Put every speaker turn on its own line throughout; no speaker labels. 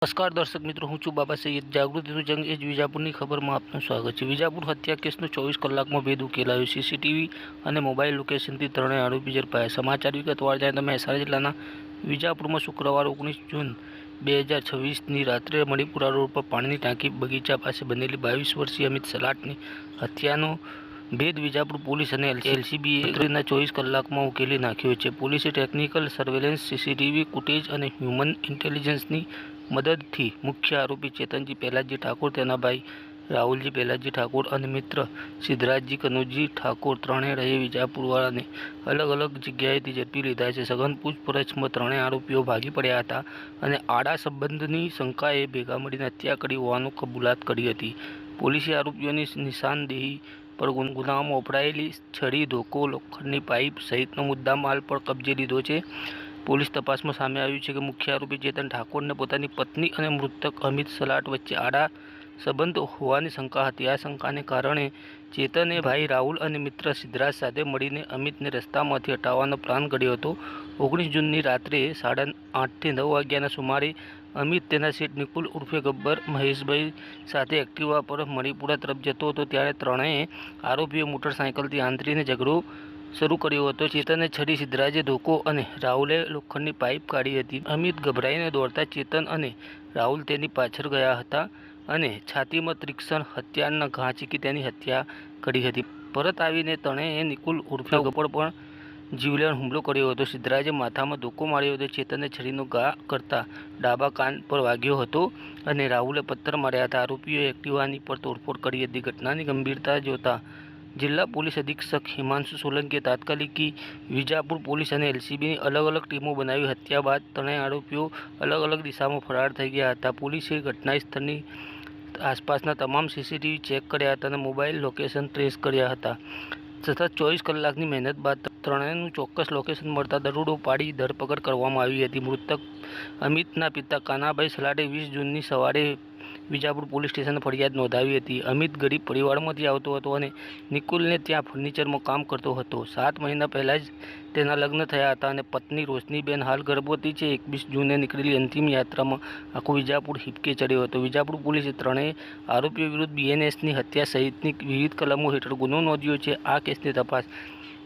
નમસ્કાર દર્શક મિત્રો, હું છું બાબા સૈયદ. જાગૃતિનું જંગ એ જ વિજાપુરની ખબરમાં આપનું સ્વાગત છે. વિજાપુર હત્યા કેસનો 24 કલાકમાં ભેદ ઉકેલાયો. સીસીટીવી અને મોબાઈલ લોકેશનથી ત્રણેય આરોપી ઝડપાયા. સમાચાર વિગતવાર જાય તો મહેસાણા જિલ્લાના વિજાપુરમાં શુક્રવાર 19 જૂન 2026ની રાત્રે મણિપુરા રોડ પર પાણીની ટાંકી બગીચા પાસે બનેલી 22 વર્ષીય અમિત સલાટની હત્યાનો ભેદ વિજાપુર પોલીસ અને એલસીબીએ રાત્રિના 24 કલાકમાં ઉકેલી નાખ્યો છે. પોલીસે ટેકનિકલ સર્વેલન્સ, સીસીટીવી ફૂટેજ અને હ્યુમન ઇન્ટેલિજન્સની મદદથી મુખ્ય આરોપી ચેતનજી પહેલાજી ઠાકોર, તેના ભાઈ રાહુલજી પહેલાજી ઠાકોર અને મિત્ર સિદ્ધરાજજી કનોજજી ઠાકોર ત્રણેય રહે વિજાપુરવાળાને અલગ અલગ જગ્યાએથી ઝડપી લીધા છે. સઘન પૂછપરછમાં ત્રણેય આરોપીઓ ભાગી પડ્યા હતા અને આડા સંબંધની શંકાએ ભેગા મળીને હત્યા કરી હોવાનું કબૂલાત કરી હતી. પોલીસે આરોપીઓની નિશાનદેહી પર ગુનામાં વપરાયેલી છરી, ધોકો, લોખંડની પાઇપ સહિતનો મુદ્દામાલ પણ કબજે લીધો છે. પોલીસ તપાસમાં સામે આવ્યું છે કે મુખ્ય આરોપી ચેતન ઠાકોરને પોતાની પત્ની અને મૃતક અમિત સલાટ વચ્ચે આડા સંબંધ હોવાની શંકા હતી. આ શંકાને કારણે ચેતને ભાઈ રાહુલ અને મિત્ર સિદ્ધરાજ સાથે મળીને અમિતને રસ્તામાંથી હટાવવાનો પ્લાન ઘડ્યો હતો. 19 જૂનની રાત્રે 8:30 થી 9 વાગ્યાના સુમારે અમિત તેના શેઠ નિકુલ ઉર્ફે ગબ્બર મહેશભાઈ સાથે એક્ટિવા પર મણિપુરા તરફ જતો હતો. ત્યારે ત્રણેય આરોપીઓ મોટરસાયકલથી આંતરીને ઝઘડો શરૂ કર્યો હતો. ચેતને છરી, સિદ્ધરાજે ધોકો અને રાહુલે લોખંડની પાઇપ કાઢી હતી. અમિત ગભરાઈને દોડતા ચેતન અને રાહુલ તેની પાછળ ગયા હતા અને છાતીમાં તીક્ષ્ણ હથિયારના ઘા ઝીકી તેની હત્યા કરી હતી. પરત આવીને ત્રણેયએ નિકુલ ઉર્ફે ગબ્બર પર જીવલેણ હુમલો કર્યો હતો. સિદ્ધરાજે માથામાં ધોકો માર્યો હતો. ચેતને છરીનો ઘા કરતા ડાબા કાન પર વાગ્યો હતો અને રાહુલે પથ્થર માર્યા હતા. આરોપીઓએ એક્ટિવાની પર તોડફોડ કરી હતી. ઘટનાની ગંભીરતા જોતા જિલ્લા પોલીસ અધિક્ષક હિમાંશુ સોલંકીએ તાત્કાલિક વિજાપુર પોલીસ અને એલસીબીની અલગ અલગ ટીમો બનાવી. હત્યા બાદ ત્રણેય આરોપીઓ અલગ અલગ દિશામાં ફરાર થઈ ગયા હતા. પોલીસે ઘટના સ્થળની આસપાસના તમામ સીસીટીવી ચેક કર્યા હતા અને મોબાઈલ લોકેશન ટ્રેસ કર્યા હતા. સતત 24 કલાકની મહેનત બાદ ત્રણેયનું ચોક્કસ લોકેશન મળતા દરોડો પાડી ધરપકડ કરવામાં આવી હતી. મૃતક અમિતના પિતા કાનાભાઈ સલાટે 20 જૂનની સવારે વિજાપુર પોલીસ સ્ટેશને ફરિયાદ નોંધાવી હતી. અમિત ગરીબ પરિવારમાંથી આવતો હતો અને નિકુલને ત્યાં ફર્નિચરમાં કામ કરતો હતો. 7 મહિના પહેલાં જ તેના લગ્ન થયા હતા અને પત્ની રોશનીબેન હાલ ગર્ભવતી છે. 21 જૂને નીકળેલી અંતિમ યાત્રામાં આખું વિજાપુર હિબકે ચડ્યો હતો. વિજાપુર પોલીસે ત્રણેય આરોપીઓ વિરુદ્ધ બીએનએસની હત્યા સહિતની વિવિધ કલમો હેઠળ ગુનો નોંધ્યો છે. આ કેસની તપાસ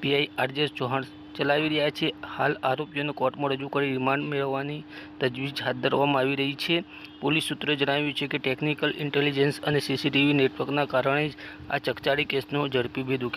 પીઆઈ આરજે ચૌહાણ ચલાવી રહ્યા છે. હાલ આરોપીઓને કોર્ટમાં રજૂ કરી રિમાન્ડ મેળવવાની તજવીજ હાથ ધરવામાં આવી રહી છે. પોલીસ સૂત્રોએ જણાવ્યું છે કે ટેકનિકલ ઇન્ટેલિજન્સ અને સીસીટીવી નેટવર્કના કારણે જ આ ચકચારી કેસનો ઝડપી ભેદ ઉકેલાયો.